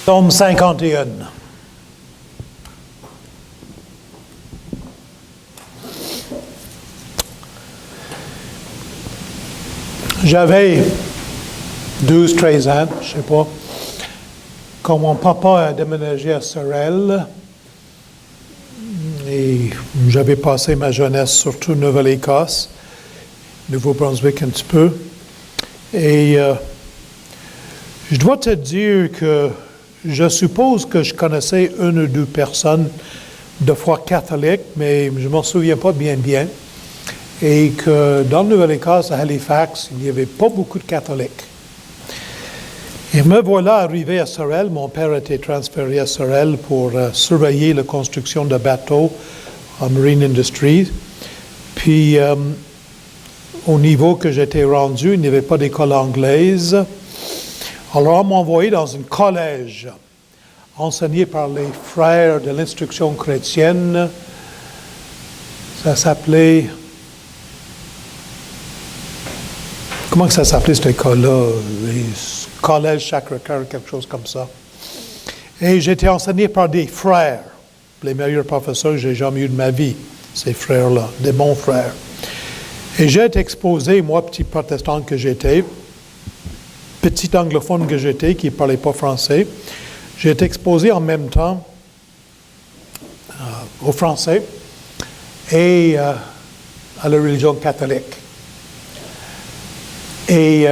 Psaume 51. J'avais 12-13 ans, je ne sais pas, quand mon papa a déménagé à Sorel, et j'avais passé ma jeunesse surtout Nouvelle-Écosse, Nouveau-Brunswick un petit peu, et je dois te dire que je suppose que je connaissais une ou deux personnes de foi catholique, mais je ne m'en souviens pas bien. Et que dans la Nouvelle-Écosse, à Halifax, il n'y avait pas beaucoup de catholiques. Et me voilà arrivé à Sorel. Mon père a été transféré à Sorel pour surveiller la construction de bateaux en Marine Industries. Puis, au niveau que j'étais rendu, il n'y avait pas d'école anglaise. Alors, on m'a envoyé dans un collège enseigné par les frères de l'instruction chrétienne. Ça s'appelait... Comment ça s'appelait cette école-là? Collège Sacré-Cœur, quelque chose comme ça. Et j'étais enseigné par des frères, les meilleurs professeurs que j'ai jamais eu de ma vie, ces frères-là, des bons frères. Et j'ai été exposé, moi, petit protestant que j'étais, petit anglophone que j'étais, qui ne parlait pas français, j'ai été exposé en même temps au français et à la religion catholique. Et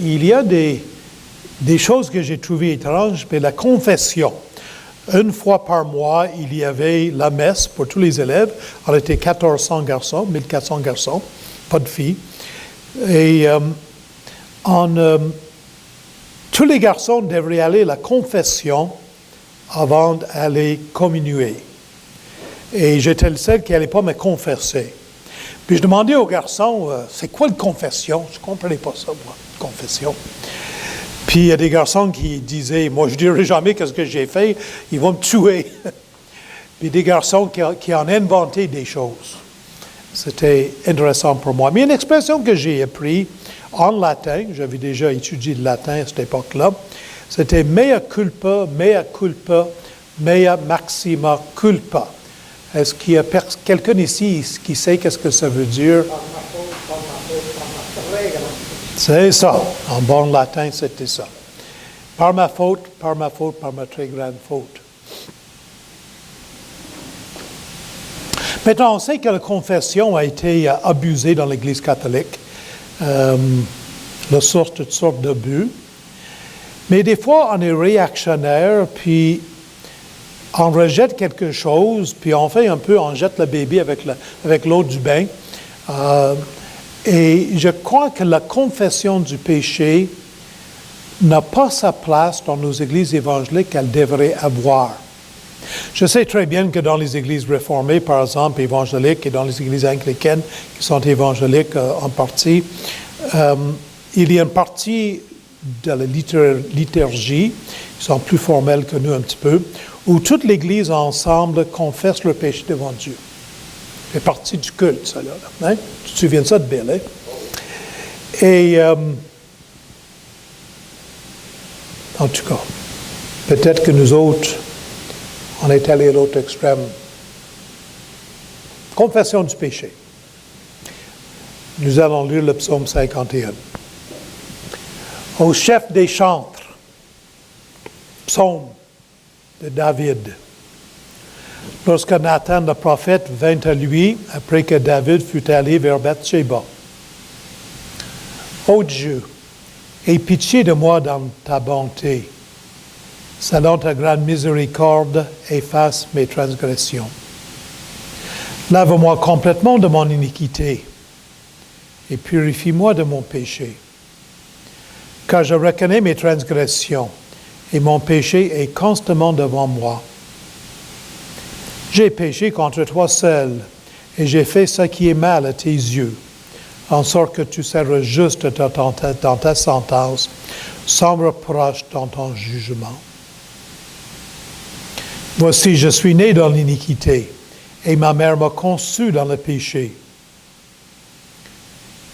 il y a des choses que j'ai trouvées étranges, mais la confession. Une fois par mois, il y avait la messe pour tous les élèves. On était 1400 garçons, 1400 garçons, pas de filles. Et tous les garçons devraient aller à la confession avant d'aller communier. Et j'étais le seul qui n'allait pas me confesser. Puis je demandais aux garçons, c'est quoi une confession? Je ne comprenais pas ça, moi, confession. Puis il y a des garçons qui disaient, moi je ne dirai jamais ce que j'ai fait, ils vont me tuer. Puis des garçons qui ont inventé des choses. C'était intéressant pour moi. Mais une expression que j'ai apprise en latin, j'avais déjà étudié le latin à cette époque-là, c'était mea culpa, mea maxima culpa. Est-ce qu'il y a quelqu'un ici qui sait qu'est-ce que ça veut dire? Par ma faute, très grande. C'est ça. En bon latin, c'était ça. Par ma faute, par ma très grande faute. Maintenant, on sait que la confession a été abusée dans l'Église catholique. Toutes sortes d'abus. Mais des fois, on est réactionnaire, puis on rejette quelque chose, puis on fait un peu, on jette le bébé avec l'eau du bain. Et je crois que la confession du péché n'a pas sa place dans nos églises évangéliques qu'elle devrait avoir. Je sais très bien que dans les églises réformées, par exemple, évangéliques, et dans les églises anglicaines, qui sont évangéliques en partie, il y a une partie de la liturgie, qui sont plus formelles que nous un petit peu, où toute l'Église ensemble confesse le péché devant Dieu. C'est partie du culte, ça, là. Hein? Tu te souviens de ça de Bill, hein? Et, en tout cas, peut-être que nous autres, on est allés à l'autre extrême. Confession du péché. Nous allons lire le psaume 51. Au chef des chantres, psaume de David. Lorsque Nathan le prophète vint à lui, après que David fut allé vers Bathsheba. Ô Dieu, aie pitié de moi dans ta bonté. Selon ta grande miséricorde, efface mes transgressions. Lave-moi complètement de mon iniquité et purifie-moi de mon péché. Car je reconnais mes transgressions et mon péché est constamment devant moi. J'ai péché contre toi seul, et j'ai fait ce qui est mal à tes yeux, en sorte que tu seras juste dans ta sentence, sans reproche dans ton jugement. Voici, je suis né dans l'iniquité, et ma mère m'a conçu dans le péché.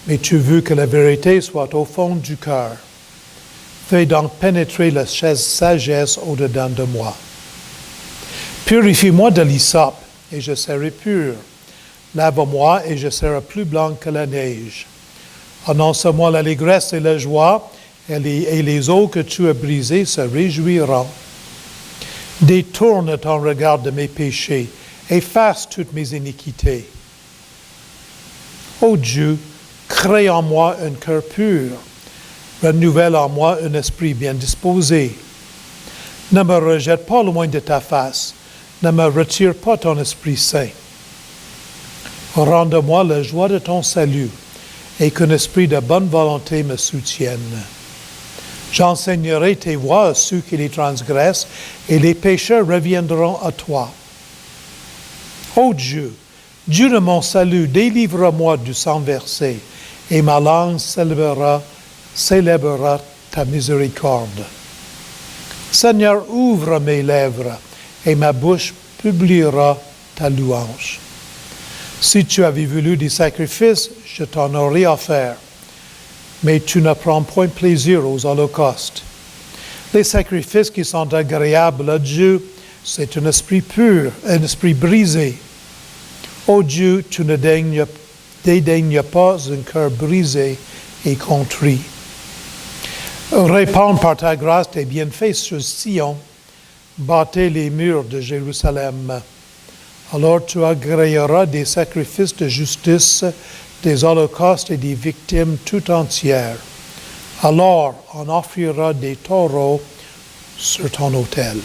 Mais tu veux que la vérité soit au fond du cœur. Veuille donc pénétrer la sagesse au-dedans de moi. Purifie-moi de l'hysope, et je serai pur. Lave-moi, et je serai plus blanc que la neige. Annonce-moi l'allégresse et la joie, et les eaux que tu as brisées se réjouiront. Détourne ton regard de mes péchés, efface toutes mes iniquités. Ô Dieu, crée en moi un cœur pur, renouvelle en moi un esprit bien disposé. Ne me rejette pas loin de ta face, ne me retire pas ton Esprit Saint. Rends-moi la joie de ton salut, et qu'un esprit de bonne volonté me soutienne. J'enseignerai tes voies à ceux qui les transgressent, et les pécheurs reviendront à toi. Ô Dieu, Dieu de mon salut, délivre-moi du sang versé, et ma langue célébrera ta miséricorde. Seigneur, ouvre mes lèvres, et ma bouche publiera ta louange. Si tu avais voulu des sacrifices, je t'en aurais offert, mais tu ne prends point plaisir aux holocaustes. Les sacrifices qui sont agréables à Dieu, c'est un esprit pur, un esprit brisé. Ô Dieu, tu ne dédaignes pas un cœur brisé et contrit. Répands par ta grâce tes bienfaits sur Sion, bâtez les murs de Jérusalem. Alors tu agréeras des sacrifices de justice, des holocaustes et des victimes tout entières. Alors on offrira des taureaux sur ton autel.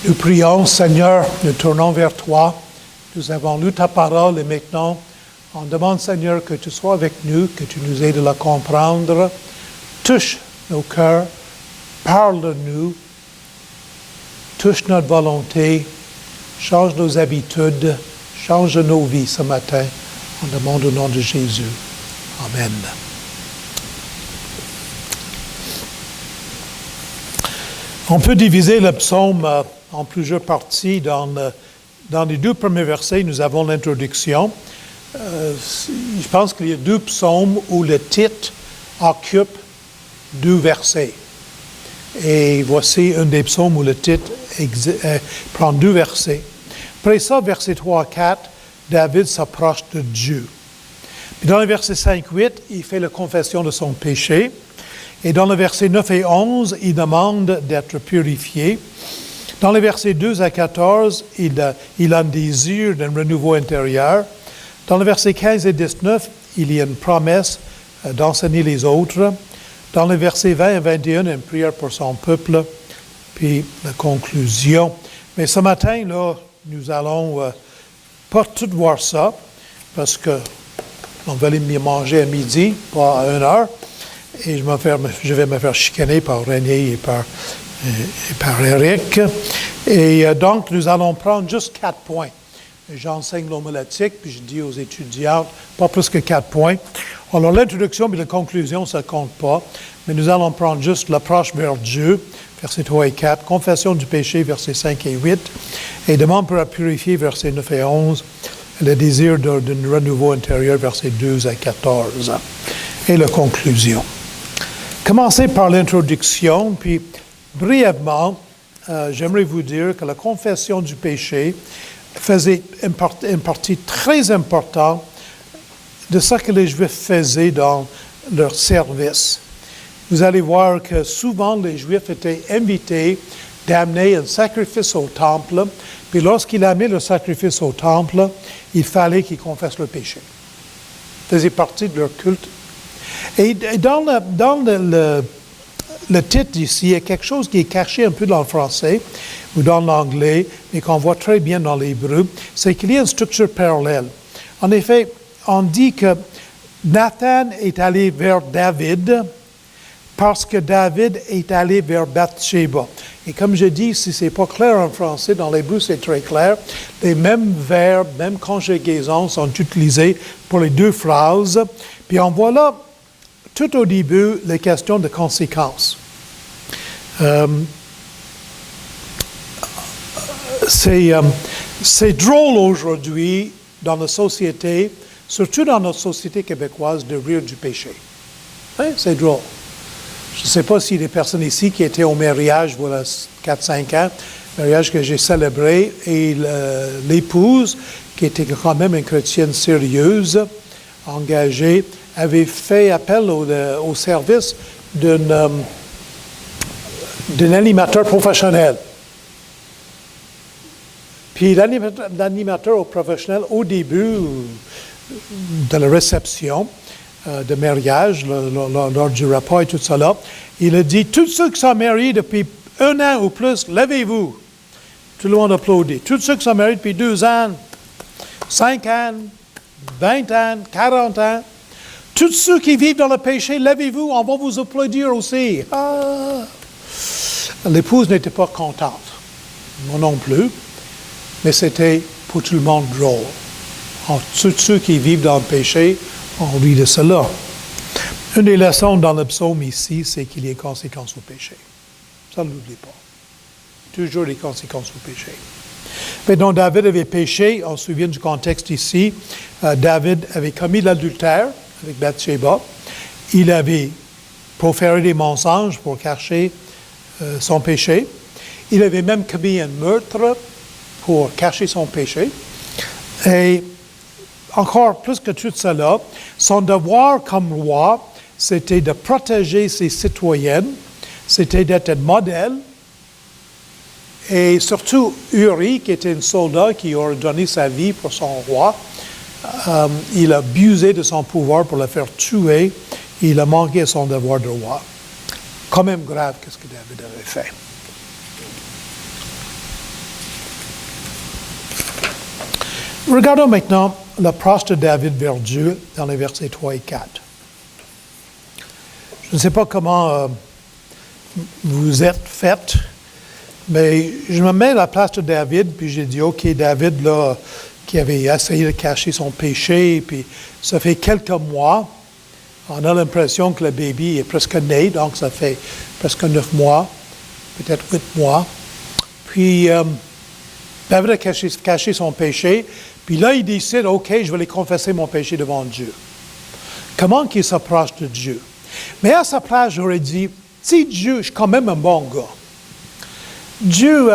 Nous prions, Seigneur, nous tournons vers toi. Nous avons lu ta parole et maintenant, on demande, Seigneur, que tu sois avec nous, que tu nous aides à la comprendre. Touche nos cœurs, parle-nous, touche notre volonté, change nos habitudes, change nos vies ce matin. On demande au nom de Jésus. Amen. On peut diviser le psaume en plusieurs parties. Dans les deux premiers versets, nous avons l'introduction. Je pense qu'il y a deux psaumes où le titre occupe deux versets. Et voici un des psaumes où le titre prend deux versets. Après ça, versets 3 à 4, David s'approche de Dieu. Puis dans le verset 5-8, il fait la confession de son péché. Et dans le verset 9 et 11, il demande d'être purifié. Dans les versets 2 à 14, il a un désir d'un renouveau intérieur. Dans le verset 15 et 19, il y a une promesse d'enseigner les autres. Dans les versets 20 et 21, une prière pour son peuple, puis la conclusion. Mais ce matin, là, nous allons pas tout voir ça, parce que on va aller manger à midi, pas à 1h, et je vais me faire chicaner par René et par Eric. Et donc, nous allons prendre juste 4 points. J'enseigne l'homilétique, puis je dis aux étudiants, pas plus que 4 points. Alors, l'introduction et la conclusion, ça ne compte pas, mais nous allons prendre juste l'approche vers Dieu, versets 3 et 4, confession du péché, versets 5 et 8, et demande pour la purifier, versets 9 et 11, le désir d'un renouveau intérieur, versets 2 à 14, et la conclusion. Commencez par l'introduction, puis brièvement, j'aimerais vous dire que la confession du péché faisait une partie très importante de ce que les Juifs faisaient dans leur service. Vous allez voir que souvent les Juifs étaient invités d'amener un sacrifice au temple, puis lorsqu'ils amenaient le sacrifice au temple, il fallait qu'ils confessent le péché. Ça faisait partie de leur culte. Et dans le titre ici, il y a quelque chose qui est caché un peu dans le français ou dans l'anglais, mais qu'on voit très bien dans l'hébreu, c'est qu'il y a une structure parallèle. En effet, on dit que Nathan est allé vers David parce que David est allé vers Bathsheba. Et comme je dis, si ce n'est pas clair en français, dans l'hébreu c'est très clair, les mêmes verbes, mêmes conjugaisons sont utilisés pour les deux phrases. Puis on voit là, tout au début, les questions de conséquences. C'est drôle aujourd'hui dans la société, surtout dans notre société québécoise, de rire du péché. Hein, c'est drôle. Je ne sais pas s'il y a des personnes ici qui étaient au mariage, voilà, 4-5 ans, mariage que j'ai célébré, et l'épouse, qui était quand même une chrétienne sérieuse, engagée, avait fait appel au service d'un animateur professionnel. Puis l'animateur professionnel, au début de la réception de mariage, lors du repas et tout ça là, il a dit, tous ceux qui sont mariés depuis 1 an ou plus, levez-vous. Tout le monde applaudit. Tous ceux qui sont mariés depuis 2 ans, 5 ans, 20 ans, 40 ans, tous ceux qui vivent dans le péché, levez-vous, on va vous applaudir aussi. Ah! L'épouse n'était pas contente. Moi non plus. Mais c'était pour tout le monde drôle. Tous ceux qui vivent dans le péché, on rit de cela. Une des leçons dans le psaume ici, c'est qu'il y a conséquences au péché. Ça, ne l'oublie pas. Toujours des conséquences au péché. Maintenant, David avait péché, on se souvient du contexte ici. David avait commis l'adultère avec Bathsheba. Il avait proféré des mensonges pour cacher son péché. Il avait même commis un meurtre pour cacher son péché. Et encore plus que tout cela, son devoir comme roi, c'était de protéger ses citoyennes, c'était d'être un modèle. Et surtout, Uri, qui était un soldat qui aurait donné sa vie pour son roi, il a abusé de son pouvoir pour le faire tuer. Il a manqué à son devoir de roi. Quand même grave, qu'est-ce que David avait fait. Regardons maintenant l'approche de David vers Dieu dans les versets 3 et 4. Je ne sais pas comment vous êtes fait, mais je me mets à la place de David, puis j'ai dit, OK, David, là, qui avait essayé de cacher son péché, puis ça fait quelques mois, on a l'impression que le bébé est presque né, donc ça fait presque 9 mois, peut-être 8 mois. Puis, David a caché son péché, puis là, il décide, OK, je vais aller confesser mon péché devant Dieu. Comment qu'il s'approche de Dieu? Mais à sa place, j'aurais dit, si Dieu, je suis quand même un bon gars. Dieu,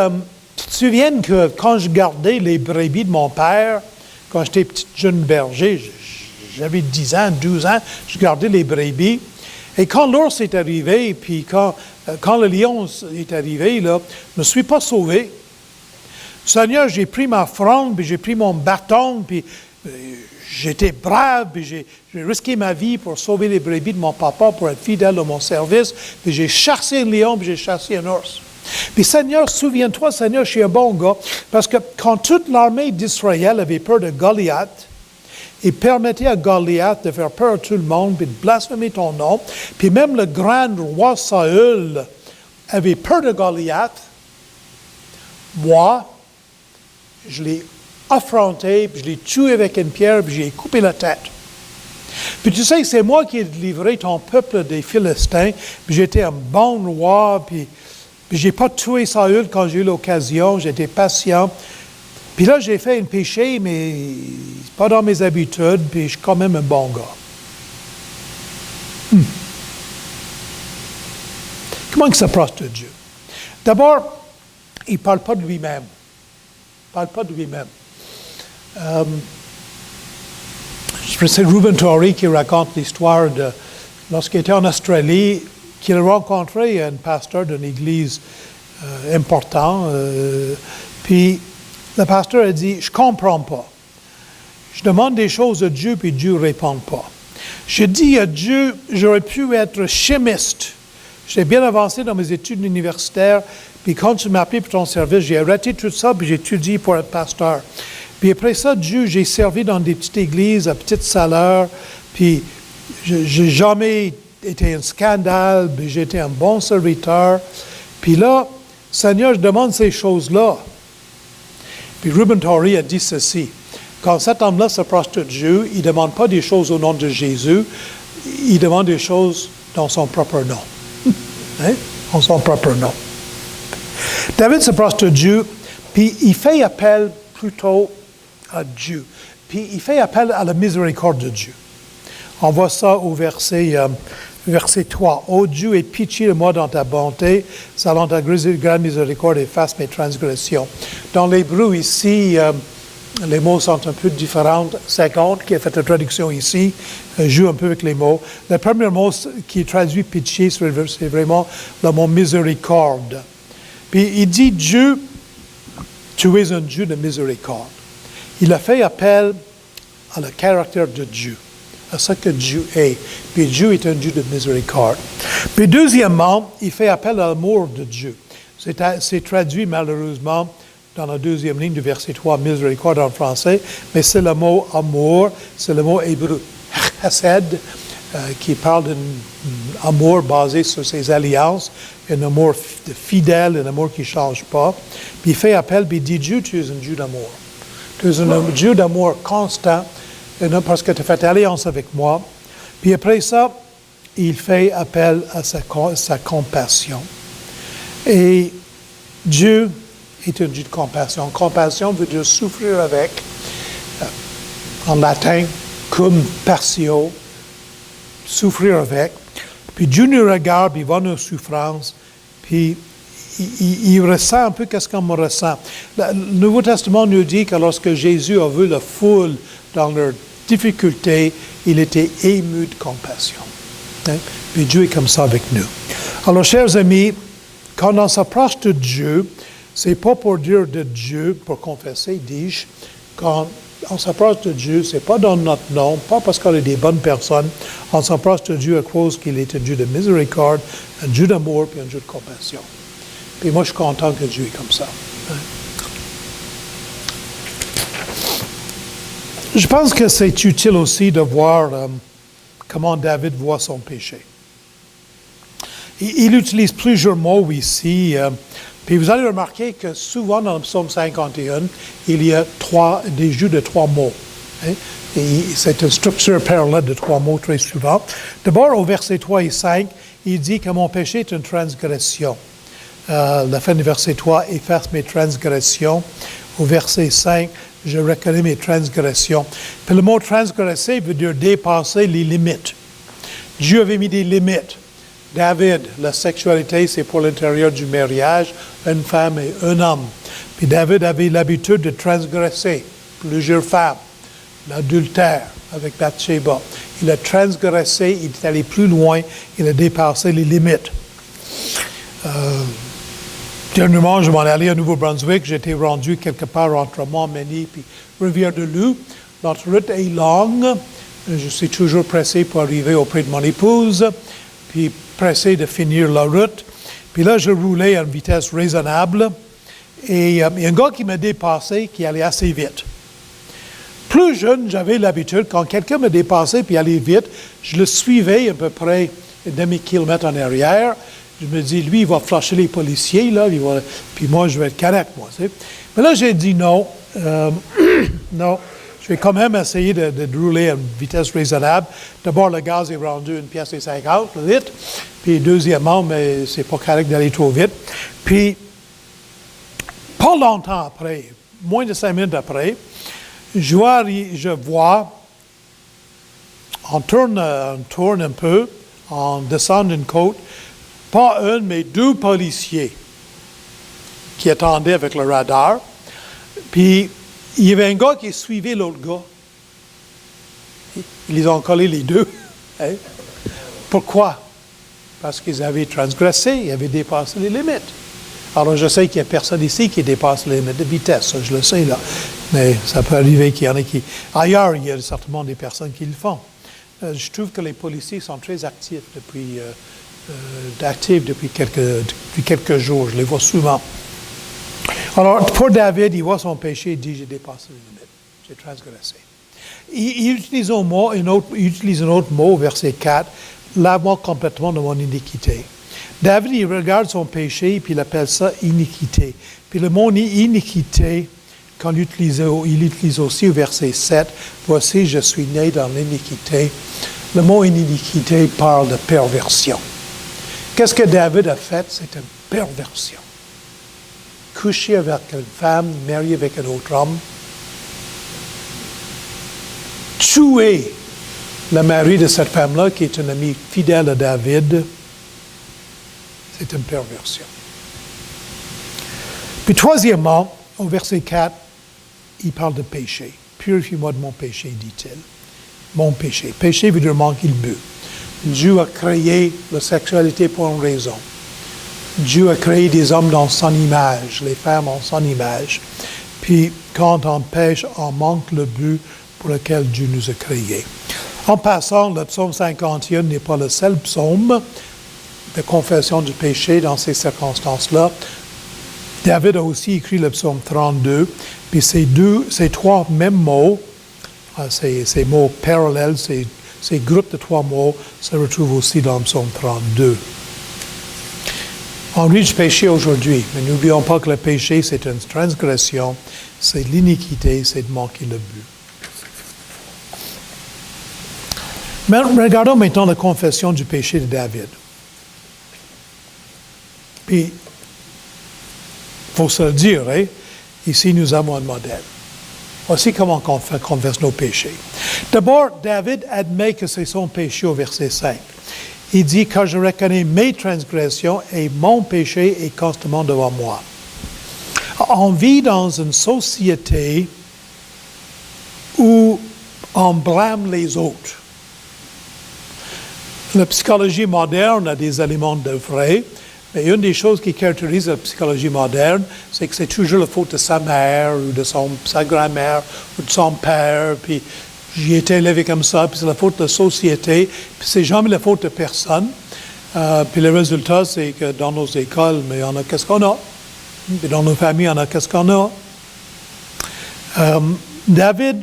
tu te souviens que quand je gardais les brebis de mon père, quand j'étais petit jeune berger, j'avais 10 ans, 12 ans, je gardais les brebis. Et quand l'ours est arrivé, puis quand le lion est arrivé, là, je ne me suis pas sauvé. Seigneur, j'ai pris ma fronde, puis j'ai pris mon bâton, puis j'étais brave, puis j'ai risqué ma vie pour sauver les brebis de mon papa, pour être fidèle à mon service, puis j'ai chassé un lion, puis j'ai chassé un ours. Puis Seigneur, souviens-toi, Seigneur, je suis un bon gars, parce que quand toute l'armée d'Israël avait peur de Goliath, il permettait à Goliath de faire peur à tout le monde, puis de blasphémer ton nom, puis même le grand roi Saül avait peur de Goliath. Moi, je l'ai affronté, puis je l'ai tué avec une pierre, puis j'ai coupé la tête. Puis tu sais, c'est moi qui ai délivré ton peuple des Philistins, puis j'étais un bon roi, puis je n'ai pas tué Saül quand j'ai eu l'occasion, j'étais patient. Puis là, j'ai fait un péché, mais pas dans mes habitudes, puis je suis quand même un bon gars. Comment il s'approche de Dieu? D'abord, il ne parle pas de lui-même. Il ne parle pas de lui-même. C'est Reuben Torrey qui raconte l'histoire de lorsqu'il était en Australie, qu'il a rencontré un pasteur d'une église important. Puis le pasteur a dit, je ne comprends pas. Je demande des choses à Dieu, puis Dieu ne répond pas. Je dis à Dieu, j'aurais pu être chimiste. J'étais bien avancé dans mes études universitaires, puis quand tu m'as appelé pour ton service, j'ai arrêté tout ça, puis j'ai étudié pour être pasteur. Puis après ça, Dieu, j'ai servi dans des petites églises à petite salaire, puis j'ai jamais été un scandale, puis j'étais un bon serviteur. Puis là, Seigneur, je demande ces choses-là. Puis Reuben Torrey a dit ceci, quand cet homme-là s'approche de Dieu, il ne demande pas des choses au nom de Jésus, il demande des choses dans son propre nom. Hein? Dans son propre nom. David s'approche de Dieu, puis il fait appel plutôt à Dieu. Puis il fait appel à la miséricorde de Dieu. On voit ça au verset verset 3. Ô Dieu, aie pitié de moi dans ta bonté, selon ta grande miséricorde, efface mes transgressions. Dans l'hébreu ici, les mots sont un peu différents. 50, qui a fait la traduction ici, joue un peu avec les mots. Le premier mot qui traduit pitié, c'est vraiment le mot miséricorde. Puis il dit, Dieu, tu es un Dieu de miséricorde. Il a fait appel à le caractère de Dieu, à ce que Dieu est. Puis Dieu est un Dieu de miséricorde. Puis deuxièmement, il fait appel à l'amour de Dieu. C'est traduit malheureusement dans la deuxième ligne du verset 3, miséricorde en français, mais c'est le mot amour, c'est le mot hébreu, chesed, qui parle d'un amour basé sur ses alliances, un amour fidèle, un amour qui ne change pas. Puis il fait appel, puis il dit, Dieu, tu es un Dieu d'amour. Tu es un Dieu d'amour constant, parce que tu as fait alliance avec moi. Puis après ça, il fait appel à sa compassion. Et Dieu est un Dieu de compassion. Compassion veut dire souffrir avec, en latin, cum passio, souffrir avec. Puis Dieu nous regarde, puis il voit nos souffrances, puis il ressent un peu qu'est-ce qu'on me ressent. Le Nouveau Testament nous dit que lorsque Jésus a vu la foule dans leur difficulté, il était ému de compassion. Hein? Puis Dieu est comme ça avec nous. Alors, chers amis, quand on s'approche de Dieu, c'est pas pour dire de Dieu, pour confesser, dis-je, quand on s'approche de Dieu, c'est pas dans notre nom, pas parce qu'on est des bonnes personnes, on s'approche de Dieu à cause qu'il est un Dieu de miséricorde, un Dieu d'amour, puis un Dieu de compassion. Puis moi, je suis content que Dieu est comme ça. Hein? Je pense que c'est utile aussi de voir comment David voit son péché. Il utilise plusieurs mots ici. Puis vous allez remarquer que souvent dans le psaume 51, il y a des jeux de 3 mots. Hein? Et c'est une structure parallèle de 3 mots très souvent. D'abord, au verset 3 et 5, il dit que mon péché est une transgression. La fin du verset 3, efface mes transgressions. Au verset 5, je reconnais mes transgressions. Puis le mot transgresser veut dire dépasser les limites. Dieu avait mis des limites. David, la sexualité, c'est pour l'intérieur du mariage, une femme et un homme. Puis David avait l'habitude de transgresser plusieurs femmes, l'adultère avec Bathsheba. Il a transgressé, il est allé plus loin, il a dépassé les limites. Dernièrement, je m'en allais à Nouveau-Brunswick, j'étais rendu quelque part entre Montmagny et Rivière-du-Loup. Notre route est longue, je suis toujours pressé pour arriver auprès de mon épouse, puis pressé de finir la route. Puis là, je roulais à une vitesse raisonnable, et il y a un gars qui m'a dépassé, qui allait assez vite. Plus jeune, j'avais l'habitude, quand quelqu'un me dépassait puis allait vite, je le suivais à peu près un demi-kilomètre en arrière. Je me dis, lui, il va flasher les policiers, là, puis moi, je vais être correct, moi. Tu sais. Mais là, j'ai dit non, non, je vais quand même essayer de rouler à une vitesse raisonnable. D'abord, le gaz est rendu 1,50 $, le litre. Puis deuxièmement, mais c'est pas correct d'aller trop vite. Puis, pas longtemps après, moins de 5 minutes après, je vois, on tourne un peu, on descend une côte, pas un, mais 2 policiers qui attendaient avec le radar. Puis, il y avait un gars qui suivait l'autre gars. Ils les ont collés les deux. Hein? Pourquoi? Parce qu'ils avaient transgressé, ils avaient dépassé les limites. Alors, je sais qu'il n'y a personne ici qui dépasse les limites de vitesse, ça, je le sais, là. Mais ça peut arriver qu'il y en ait qui... Ailleurs, il y a certainement des personnes qui le font. Je trouve que les policiers sont très actifs depuis quelques jours. Je les vois souvent. Alors, pour David, il voit son péché et dit, j'ai dépassé les limites. J'ai transgressé. Il utilise un autre mot, verset 4, lave-moi complètement de mon iniquité. David, il regarde son péché et puis il appelle ça iniquité. Puis le mot iniquité, quand il utilise aussi au verset 7, voici, je suis né dans l'iniquité. Le mot iniquité parle de perversion. Qu'est-ce que David a fait? C'est une perversion. Couché avec une femme, marié avec un autre homme, tué le mari de cette femme-là, qui est une amie fidèle à David, c'est une perversion. Puis troisièmement, au verset 4, il parle de péché. Purifie-moi de mon péché, dit-il. Mon péché. Péché veut dire manquer le but. Dieu a créé la sexualité pour une raison. Dieu a créé des hommes dans son image, les femmes en son image. Puis quand on pêche, on manque le but pour lequel Dieu nous a créés. En passant, le psaume 51 n'est pas le seul psaume de confession du péché dans ces circonstances-là. David a aussi écrit le psaume 32, puis ces trois mêmes mots, ces mots parallèles, ces groupes de trois mots, se retrouvent aussi dans le psaume 32. On rit du péché aujourd'hui, mais n'oublions pas que le péché, c'est une transgression, c'est l'iniquité, c'est de manquer le but. Mais regardons maintenant la confession du péché de David. Puis, il faut se le dire, hein? Ici, nous avons un modèle. Voici comment on confesse nos péchés. D'abord, David admet que c'est son péché au verset 5. Il dit, « Car je reconnais mes transgressions et mon péché est constamment devant moi. » On vit dans une société où on blâme les autres. La psychologie moderne a des éléments de vrai, mais une des choses qui caractérise la psychologie moderne, c'est que c'est toujours la faute de sa mère ou de sa grand-mère ou de son père, puis j'ai été élevé comme ça, puis c'est la faute de la société, puis c'est jamais la faute de personne. Puis le résultat, c'est que dans nos écoles, mais on a qu'est-ce qu'on a. Puis dans nos familles, on a qu'est-ce qu'on a. David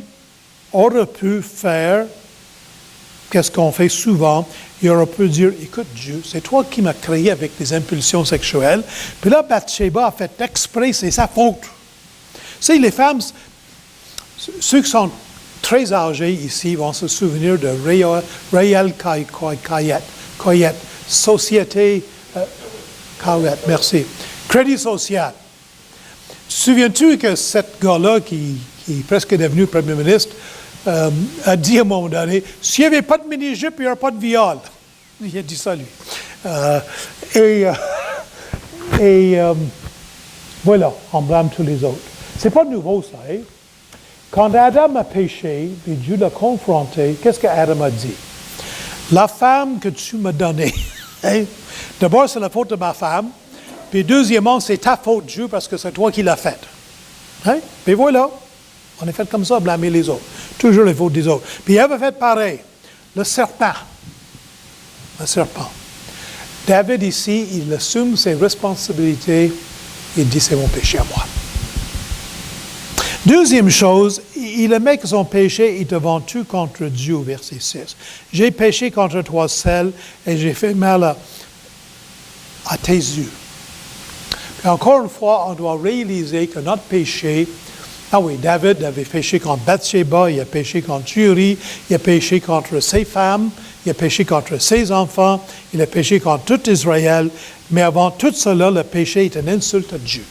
aurait pu faire qu'est-ce qu'on fait souvent. Il aurait pu dire, écoute Dieu, c'est toi qui m'as créé avec des impulsions sexuelles. Puis là, Bathsheba a fait exprès, c'est sa faute. Tu sais, les femmes, ceux qui sont très âgés ici vont se souvenir de Raël Coyette, Société Coyette, merci. Crédit social. Te souviens-tu que cet gars-là, qui est presque devenu premier ministre, a dit à un moment donné, s'il n'y avait pas de mini-jupe, il n'y aurait pas de viol. Il a dit ça, lui. Voilà, on blâme tous les autres. C'est pas nouveau, ça. Hein? Quand Adam a péché, et Dieu l'a confronté, qu'est-ce qu'Adam a dit? La femme que tu m'as donnée, hein? D'abord, c'est la faute de ma femme, puis deuxièmement, c'est ta faute, Dieu, parce que c'est toi qui l'as faite. Hein? Puis voilà, on est fait comme ça, blâmer les autres. Toujours les fautes des autres. Puis il avait fait pareil. Le serpent. David ici, il assume ses responsabilités. Il dit, c'est mon péché à moi. Deuxième chose, il admet que son péché est devant tout contre Dieu, verset 6. J'ai péché contre toi seul et j'ai fait mal à tes yeux. Puis encore une fois, on doit réaliser que notre péché, ah oui, David avait péché contre Bathsheba, il a péché contre Uri, il a péché contre ses femmes, il a péché contre ses enfants, il a péché contre tout Israël, mais avant tout cela, le péché est une insulte à Dieu.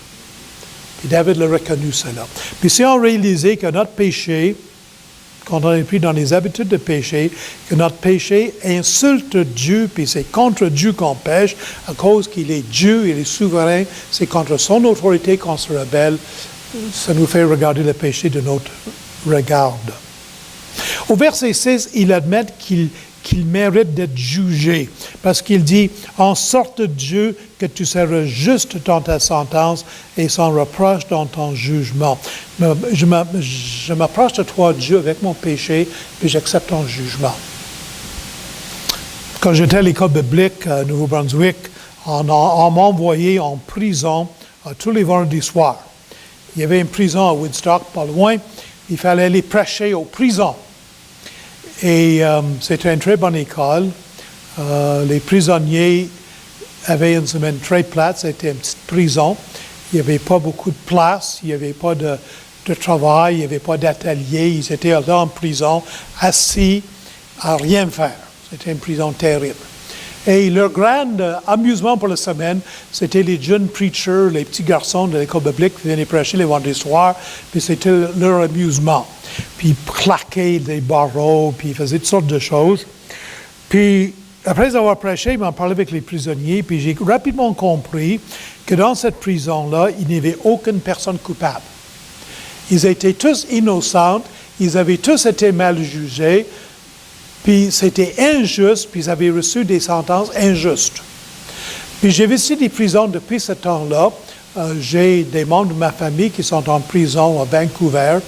Puis David l'a reconnu cela. Puis si on réalisait que notre péché, quand on est pris dans les habitudes de péché, que notre péché insulte Dieu, puis c'est contre Dieu qu'on pêche, à cause qu'il est Dieu, il est souverain, c'est contre son autorité qu'on se rebelle, ça nous fait regarder le péché de notre regard. Au verset 6, il admet qu'il mérite d'être jugé, parce qu'il dit, en sorte Dieu que tu seras juste dans ta sentence et sans reproche dans ton jugement. Je m'approche de toi, Dieu, avec mon péché, puis j'accepte ton jugement. Quand j'étais à l'école biblique à Nouveau-Brunswick, on m'envoyait en prison tous les vendredis soirs. Il y avait une prison à Woodstock, pas loin. Il fallait aller prêcher aux prisons. Et c'était une très bonne école. Les prisonniers avaient une semaine très plate. C'était une petite prison. Il n'y avait pas beaucoup de place. Il n'y avait pas de travail. Il n'y avait pas d'atelier. Ils étaient là en prison, assis, à rien faire. C'était une prison terrible. Et leur grand amusement pour la semaine, c'était les jeunes preachers, les petits garçons de l'école biblique qui venaient prêcher les vendredis soirs, puis c'était leur amusement. Puis ils claquaient des barreaux, puis ils faisaient toutes sortes de choses. Puis, après avoir prêché, ils m'en parlaient avec les prisonniers, puis j'ai rapidement compris que dans cette prison-là, il n'y avait aucune personne coupable. Ils étaient tous innocents, ils avaient tous été mal jugés, puis c'était injuste, puis ils avaient reçu des sentences injustes. Puis j'ai visité des prisons depuis ce temps-là. J'ai des membres de ma famille qui sont en prison à Vancouver,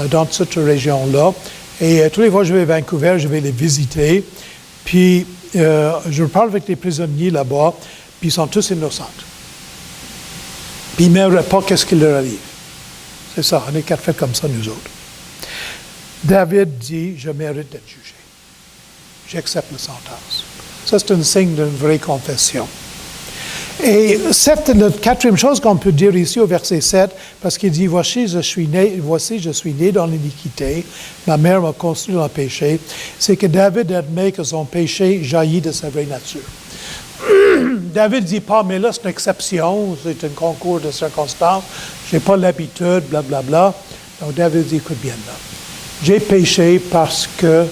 dans cette région-là. Et tous les fois que je vais à Vancouver, je vais les visiter. Puis je parle avec les prisonniers là-bas, puis ils sont tous innocents. Puis ils ne m'aimeraient pas qu'est-ce qui leur arrive. C'est ça, on est quatre faits comme ça, nous autres. David dit, je mérite d'être jugé. J'accepte la sentence. Ça, c'est un signe d'une vraie confession. Et c'est la quatrième chose qu'on peut dire ici au verset 7, parce qu'il dit, voici, je suis né dans l'iniquité, ma mère m'a conçu dans le péché, c'est que David admet que son péché jaillit de sa vraie nature. David ne dit pas, mais là, c'est une exception, c'est un concours de circonstances, je n'ai pas l'habitude, blablabla. Donc, David dit, écoute bien là, j'ai péché parce que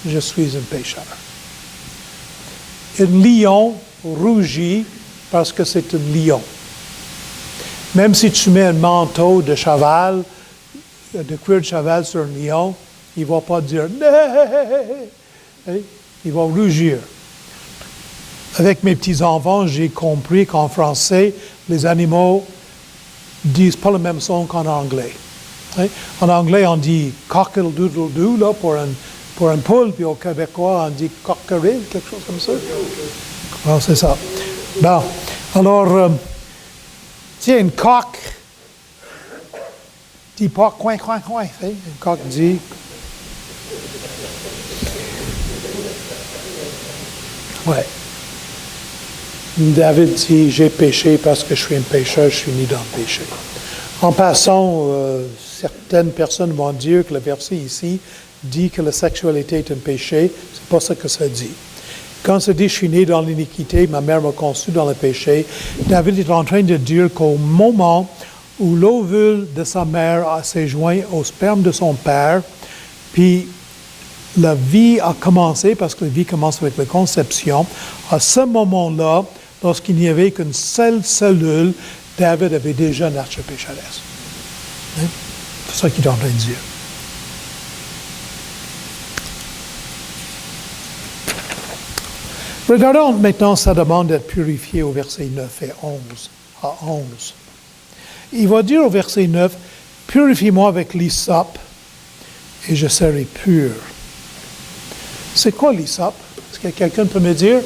je suis un pécheur. Un lion rougit parce que c'est un lion. Même si tu mets un manteau de cheval, de cuir de cheval sur un lion, il ne va pas dire « Né ». Il va rougir. Avec mes petits-enfants, j'ai compris qu'en français, les animaux ne disent pas le même son qu'en anglais. En anglais, on dit « cockle-doodle-doo » là, pour un poule, puis au québécois, on dit « cockerill », quelque chose comme ça. Alors, c'est ça. Bon, alors, tiens, une coque dit pas « coin, coin, coin ». Une coque dit... Ouais. David dit, j'ai péché parce que je suis un pécheur, je suis né dans le péché. En passant, certaines personnes vont dire que le verset ici dit que la sexualité est un péché. C'est pas ça que ça dit. Quand ça dit, je suis né dans l'iniquité, ma mère m'a conçu dans le péché, David est en train de dire qu'au moment où l'ovule de sa mère s'est joint au sperme de son père, puis la vie a commencé, parce que la vie commence avec la conception, à ce moment-là, lorsqu'il n'y avait qu'une seule cellule, David avait déjà nature pécheresse. C'est ça qu'il est en train de dire. Regardons maintenant sa demande d'être purifié au verset 9 et 11. À 11. Il va dire au verset 9, « Purifie-moi avec l'hysope, et je serai pur. » C'est quoi l'hysope? Est-ce que quelqu'un peut me dire?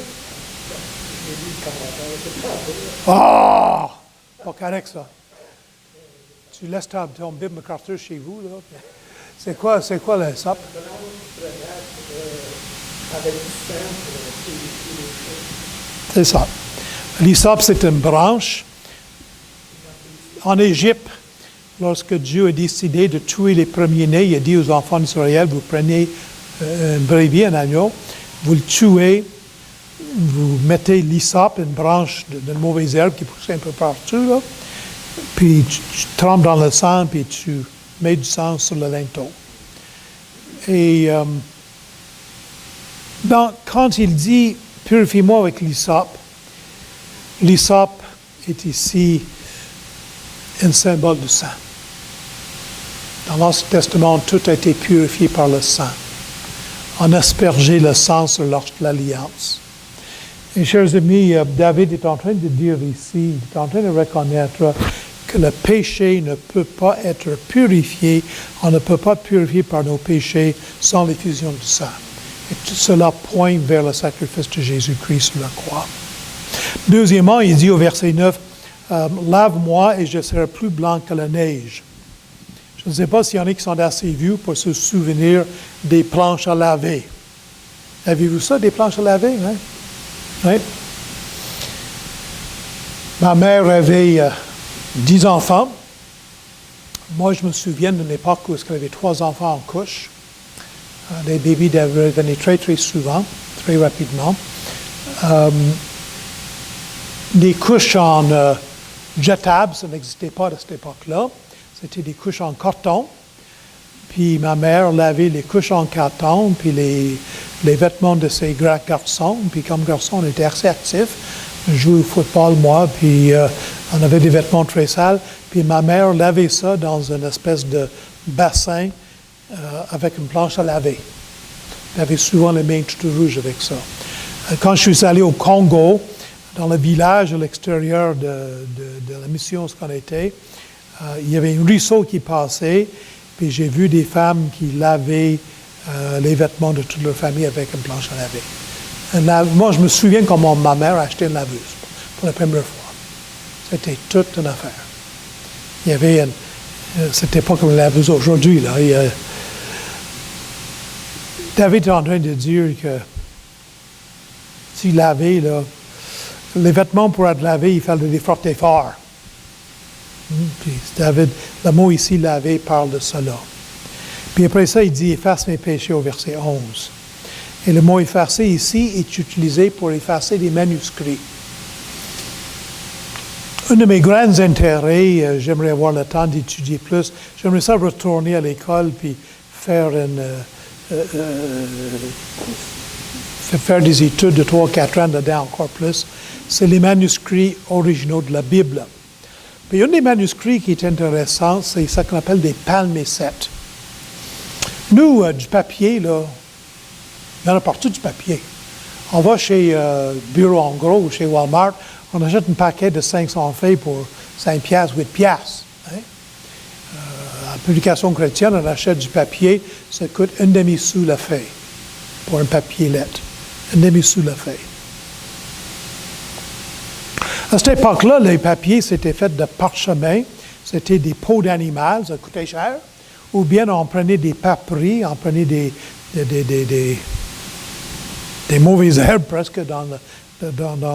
Ah! Pas correct, ça. Tu laisses ton Bible MacArthur chez vous, là. C'est quoi l'hysope? C'est ça. L'hysope, c'est une branche. En Égypte, lorsque Dieu a décidé de tuer les premiers-nés, il a dit aux enfants d'Israël, vous prenez un brebis, un agneau, vous le tuez, vous mettez l'hysope, une branche de mauvaise herbe qui pousse un peu partout, là, puis tu trempes dans le sang, puis tu mets du sang sur le linteau. Et quand il dit « Purifie-moi avec l'hysope », l'hysope est ici un symbole du sang. Dans l'Ancien Testament, tout a été purifié par le sang. On a aspergé le sang sur l'arche de l'Alliance. Et chers amis, David est en train de dire ici, il est en train de reconnaître que le péché ne peut pas être purifié, on ne peut pas purifier par nos péchés sans l'effusion du sang. Et tout cela pointe vers le sacrifice de Jésus-Christ sur la croix. Deuxièmement, il dit au verset 9, lave-moi et je serai plus blanc que la neige. Je ne sais pas s'il y en a qui sont assez vieux pour se souvenir des planches à laver. Avez-vous ça, des planches à laver? Hein? Oui. Ma mère avait 10 enfants. Moi, je me souviens d'une époque où elle avait 3 enfants en couche. Les bébés venaient très, très souvent, très rapidement. des couches en jetables, ça n'existait pas à cette époque-là. C'était des couches en coton. Puis ma mère lavait les couches en carton, puis les vêtements de ses garçons. Puis comme garçon, on était assez actifs. Je jouais au football, moi, puis on avait des vêtements très sales. Puis ma mère lavait ça dans une espèce de bassin avec une planche à laver. Elle avait souvent les mains toutes rouges avec ça. Quand je suis allé au Congo, dans le village à l'extérieur de la mission où on était, il y avait un ruisseau qui passait, puis j'ai vu des femmes qui lavaient les vêtements de toute leur famille avec une planche à laver. Moi, je me souviens comment ma mère a acheté une laveuse pour la première fois. C'était toute une affaire. Il y avait c'était pas comme une laveuse aujourd'hui, là. David est en train de dire que si laver, là, les vêtements pour être lavés, il fallait les frotter fort. Puis David, le mot ici, laver, parle de cela. Puis après ça, il dit, efface mes péchés au verset 11. Et le mot effacer ici est utilisé pour effacer des manuscrits. Un de mes grands intérêts, j'aimerais avoir le temps d'étudier plus, j'aimerais ça retourner à l'école puis faire des études de 3 ou 4 ans dedans encore plus, c'est les manuscrits originaux de la Bible. Puis un des manuscrits qui est intéressant, c'est ce qu'on appelle des palmécettes. Nous, du papier, là, il y en a partout du papier. On va chez Bureau en gros ou chez Walmart, on achète un paquet de 500 feuilles pour 5 piastres, 8 piastres. Hein? En publication chrétienne, on achète du papier, ça coûte un demi-sou la feuille pour un papier lettre. Un demi-sou la feuille. À cette époque-là, les papiers, c'était fait de parchemin, c'était des peaux d'animal, ça coûtait cher, ou bien on prenait des paperies, on prenait des mauvaises herbes presque dans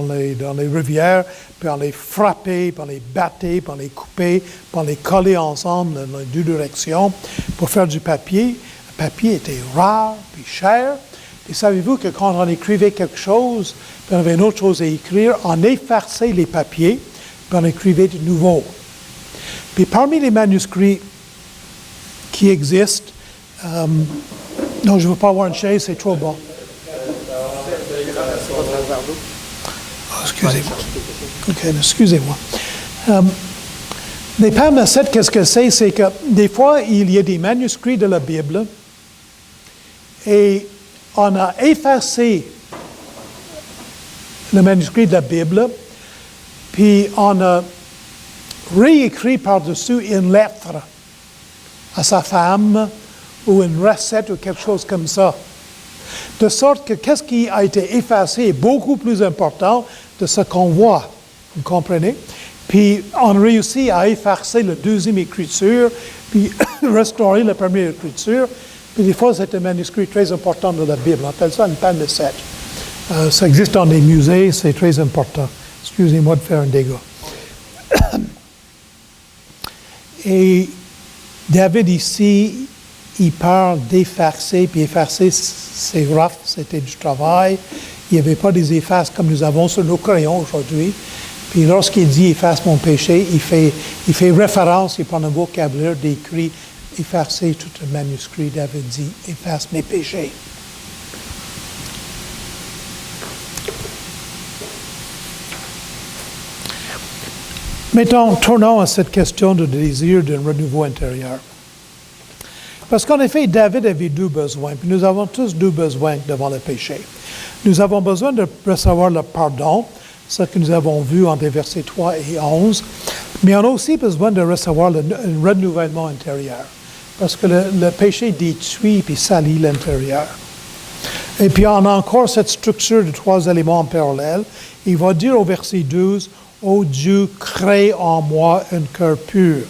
les rivières, puis on les frappait, puis on les battait, puis on les coupait, puis on les collait ensemble dans les deux directions pour faire du papier. Le papier était rare, puis cher. Et savez-vous que quand on écrivait quelque chose, puis on avait une autre chose à écrire, on effaçait les papiers, puis on écrivait de nouveau. Puis parmi les manuscrits qui existent, non, je ne veux pas avoir une chaise, c'est trop bon. Oh, excusez-moi. OK, excusez-moi. Les palmécettes, qu'est-ce que c'est? C'est que des fois, il y a des manuscrits de la Bible et on a effacé le manuscrit de la Bible, puis on a réécrit par-dessus une lettre à sa femme ou une recette ou quelque chose comme ça. De sorte que qu'est-ce qui a été effacé est beaucoup plus important de ce qu'on voit. Vous comprenez? Puis on réussit à effacer la deuxième écriture, puis restaurer la première écriture. Puis des fois, c'est un manuscrit très important de la Bible. On appelle ça une palmécette. Ça existe dans des musées, c'est très important. Excusez-moi de faire un dégât. Et David ici, il parle d'effacer, puis effacer, c'est rough, c'était du travail. Il n'y avait pas des effaces comme nous avons sur nos crayons aujourd'hui. Puis lorsqu'il dit « efface mon péché », il fait référence, il prend un vocabulaire d'écrit, effacer tout le manuscrit. David dit « efface mes péchés ». Maintenant, tournons à cette question de désir d'un renouveau intérieur. Parce qu'en effet, David avait deux besoins, puis nous avons tous deux besoins devant le péché. Nous avons besoin de recevoir le pardon, ce que nous avons vu en des versets 3 et 11, mais on a aussi besoin de recevoir un renouvellement intérieur, parce que le péché détruit et salit l'intérieur. Et puis on a encore cette structure de 3 éléments en parallèle. Il va dire au verset 12, « Ô Dieu, crée en moi un cœur pur. »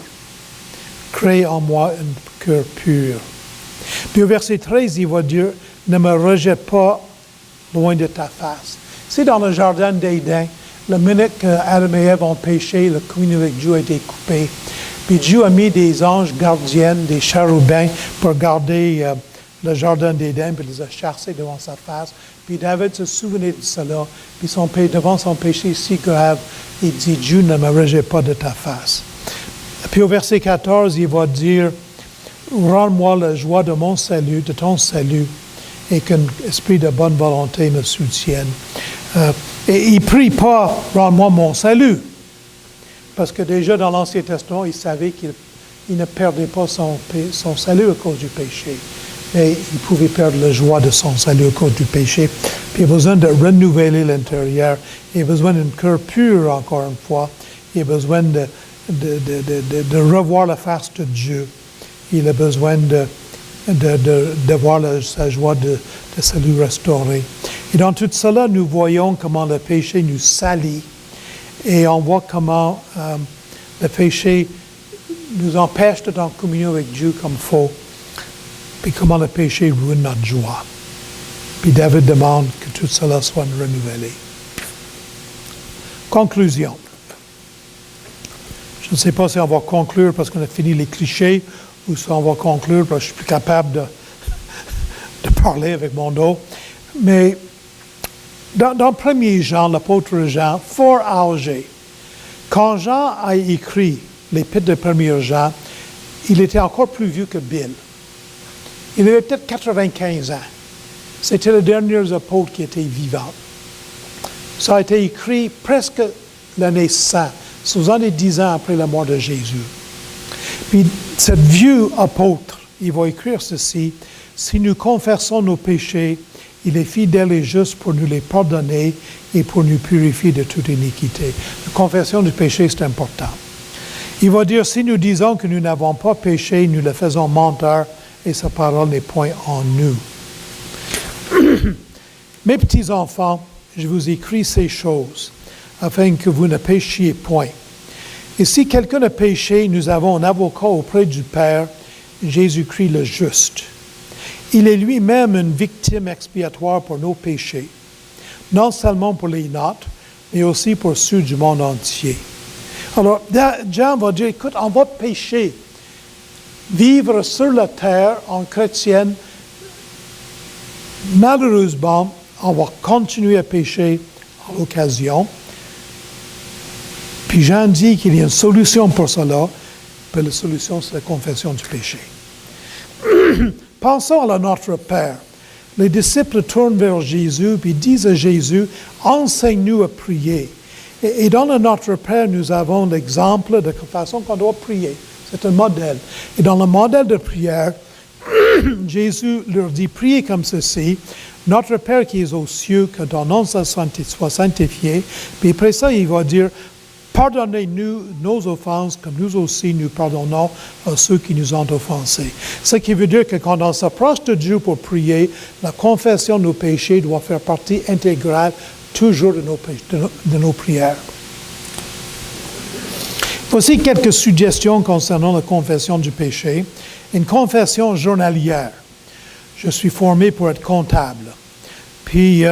Crée en moi un cœur pur. Puis au verset 13, il va dire, « Ne me rejette pas loin de ta face. » C'est dans le jardin d'Éden, la minute qu'Adam et Ève ont péché, la communion avec Dieu a été coupée. Puis Dieu a mis des anges gardiennes, des chérubins, pour garder le jardin d'Éden, puis il les a chassés devant sa face. Puis David se souvenait de cela, puis devant son péché si grave, il dit, Dieu ne me rejette pas de ta face. Puis au verset 14, il va dire, rends-moi la joie de mon salut, de ton salut, et qu'un esprit de bonne volonté me soutienne. Et il ne prie pas, rends-moi mon salut, parce que déjà dans l'Ancien Testament, il savait qu'il ne perdait pas son salut à cause du péché, mais il pouvait perdre la joie de son salut à cause du péché. Puis il a besoin de renouveler l'intérieur, il a besoin d'un cœur pur, encore une fois, il a besoin de revoir la face de Dieu, il a besoin de voir sa joie de salut restaurée. Et dans tout cela, nous voyons comment le péché nous salit et on voit comment le péché nous empêche d'être en communion avec Dieu comme il faut, puis comment le péché ruine notre joie. Puis David demande que tout cela soit renouvelé. Conclusion. Je ne sais pas si on va conclure parce qu'on a fini les clichés ou si on va conclure parce que je suis plus capable de parler avec mon dos. Mais dans 1er Jean, l'apôtre Jean, fort âgé, quand Jean a écrit l'épître de 1er Jean, il était encore plus vieux que Bill. Il avait peut-être 95 ans. C'était le dernier apôtre qui était vivant. Ça a été écrit presque l'année 100, 70 ans après la mort de Jésus. Puis, ce vieux apôtre, il va écrire ceci, « Si nous confessons nos péchés, il est fidèle et juste pour nous les pardonner et pour nous purifier de toute iniquité. » La confession du péché, c'est important. Il va dire, si nous disons que nous n'avons pas péché, nous le faisons menteur et sa parole n'est point en nous. Mes petits-enfants, je vous écris ces choses afin que vous ne péchiez point. Et si quelqu'un a péché, nous avons un avocat auprès du Père, Jésus-Christ le juste. Il est lui-même une victime expiatoire pour nos péchés, non seulement pour les nôtres, mais aussi pour ceux du monde entier. Alors, Jean va dire, écoute, on va pécher, vivre sur la terre en chrétienne, malheureusement, on va continuer à pécher à l'occasion. Puis Jean dit qu'il y a une solution pour cela, puis la solution, c'est la confession du péché. Pensons à notre Père. Les disciples tournent vers Jésus, puis disent à Jésus, « Enseigne-nous à prier. » Et dans le Notre Père, nous avons l'exemple de la façon qu'on doit prier. C'est un modèle. Et dans le modèle de prière, Jésus leur dit, priez comme ceci, Notre Père qui est aux cieux, que ton nom soit sanctifié. Puis après ça, il va dire, pardonnez-nous nos offenses, comme nous aussi nous pardonnons à ceux qui nous ont offensés. Ce qui veut dire que quand on s'approche de Dieu pour prier, la confession de nos péchés doit faire partie intégrale toujours de nos prières. Voici quelques suggestions concernant la confession du péché. Une confession journalière. Je suis formé pour être comptable. Puis,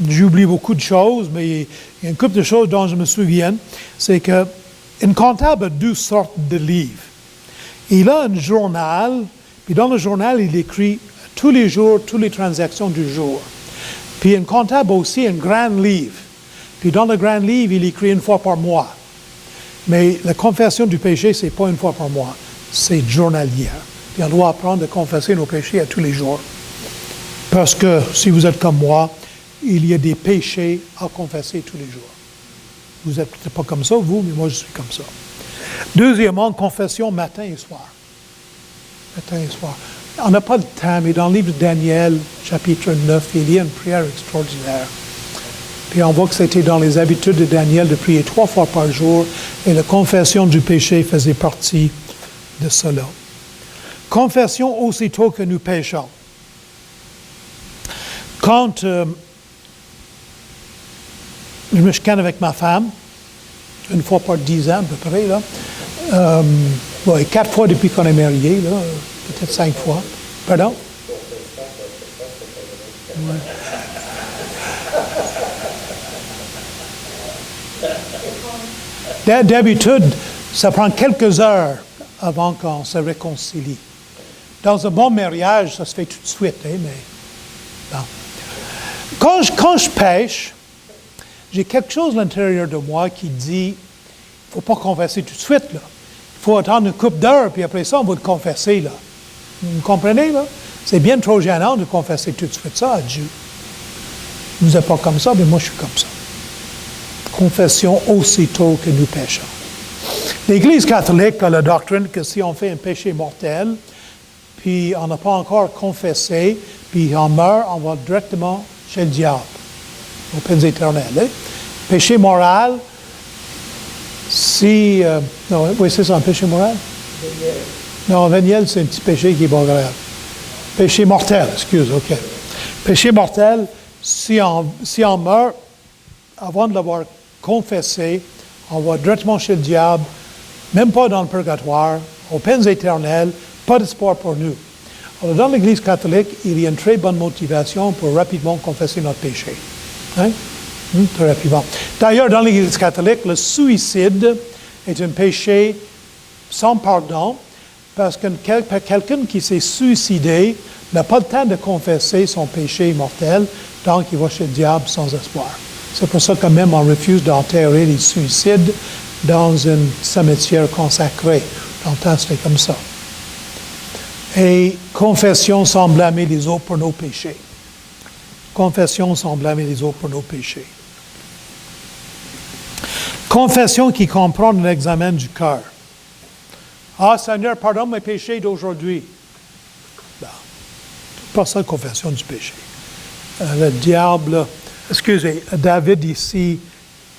j'oublie beaucoup de choses, mais il y a une couple de choses dont je me souviens. C'est qu'un comptable a 2 sortes de livres. Il a un journal, puis dans le journal, il écrit tous les jours, toutes les transactions du jour. Puis un comptable a aussi un grand livre. Puis dans le grand livre, il écrit 1 fois par mois. Mais la confession du péché, ce n'est pas 1 fois par mois, c'est journalière. Puis on doit apprendre à confesser nos péchés à tous les jours. Parce que si vous êtes comme moi, il y a des péchés à confesser tous les jours. Vous n'êtes peut-être pas comme ça, vous, mais moi je suis comme ça. Deuxièmement, confession matin et soir. Matin et soir. On n'a pas le temps, mais dans le livre de Daniel, chapitre 9, il y a une prière extraordinaire. Puis on voit que c'était dans les habitudes de Daniel de prier 3 fois par jour, et la confession du péché faisait partie de cela. Confession aussitôt que nous péchons. Quand je me chicane avec ma femme, 1 fois par 10 ans à peu près, là, 4 fois depuis qu'on est mariés, là, peut-être 5 fois. Pardon? Ouais. D'habitude, ça prend quelques heures avant qu'on se réconcilie. Dans un bon mariage, ça se fait tout de suite, hein, mais bon. Quand je pêche, j'ai quelque chose à l'intérieur de moi qui dit, il ne faut pas confesser tout de suite, là. Il faut attendre une couple d'heures, puis après ça, on va le confesser, là. Vous comprenez, là? C'est bien trop gênant de confesser tout de suite ça à Dieu. Vous n'êtes pas comme ça, mais moi, je suis comme ça. Confession aussitôt que nous péchons. L'Église catholique a la doctrine que si on fait un péché mortel, puis on n'a pas encore confessé, puis on meurt, on va directement chez le diable, aux peines éternelles. Hein? Péché moral, si... oui, c'est ça, un péché moral? Non, véniel, c'est un petit péché qui est pas grave. Péché mortel, excuse, OK. Péché mortel, si on meurt, avant de l'avoir confessé, on va directement chez le diable, même pas dans le purgatoire, aux peines éternelles, pas d'espoir pour nous. Alors, dans l'Église catholique, il y a une très bonne motivation pour rapidement confesser notre péché. Hein? Très rapidement. D'ailleurs, dans l'Église catholique, le suicide est un péché sans pardon, parce que quelqu'un qui s'est suicidé n'a pas le temps de confesser son péché mortel, donc il va chez le diable sans espoir. C'est pour ça que même on refuse d'enterrer les suicides dans un cimetière consacré. Dans le temps, c'était comme ça. Et confession sans blâmer les autres pour nos péchés. Confession sans blâmer les autres pour nos péchés. Confession qui comprend un examen du cœur. Ah, Seigneur, pardonne mes péchés d'aujourd'hui. Ben, pas ça, confession du péché. Le diable, excusez, David ici,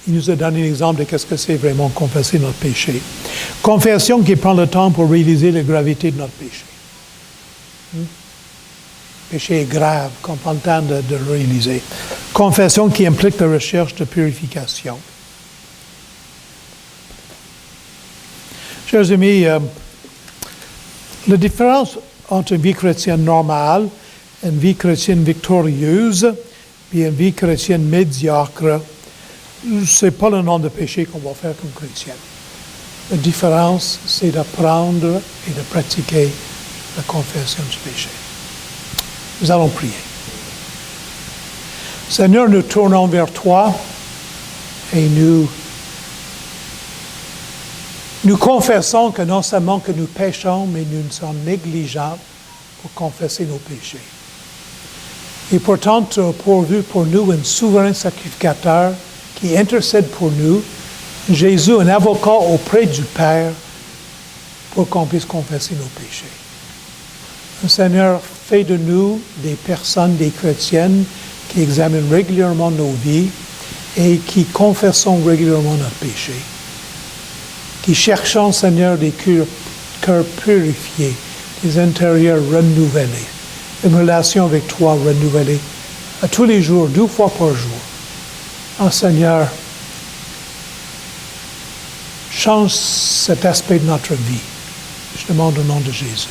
il nous a donné l'exemple de ce que c'est vraiment confesser notre péché. Confession qui prend le temps pour réaliser la gravité de notre péché. Le péché est grave, qu'on prend le temps de le réaliser. Confession qui implique la recherche de purification. Chers amis, la différence entre une vie chrétienne normale, une vie chrétienne victorieuse, et une vie chrétienne médiocre, ce n'est pas le nombre de péchés qu'on va faire comme chrétien. La différence, c'est d'apprendre et de pratiquer la confession du péché. Nous allons prier. Seigneur, nous tournons vers toi et nous confessons que non seulement que nous péchons, mais nous sommes négligents pour confesser nos péchés. Et pourtant, tu as pourvu pour nous un souverain sacrificateur qui intercède pour nous, Jésus, un avocat auprès du Père, pour qu'on puisse confesser nos péchés. Seigneur, fais de nous des personnes, des chrétiennes qui examinent régulièrement nos vies et qui confessons régulièrement notre péché. Qui cherchons, Seigneur, des cœurs purifiés, des intérieurs renouvelés, une relation avec toi renouvelée à tous les jours, 2 fois par jour. Oh Seigneur, change cet aspect de notre vie. Je demande au nom de Jésus.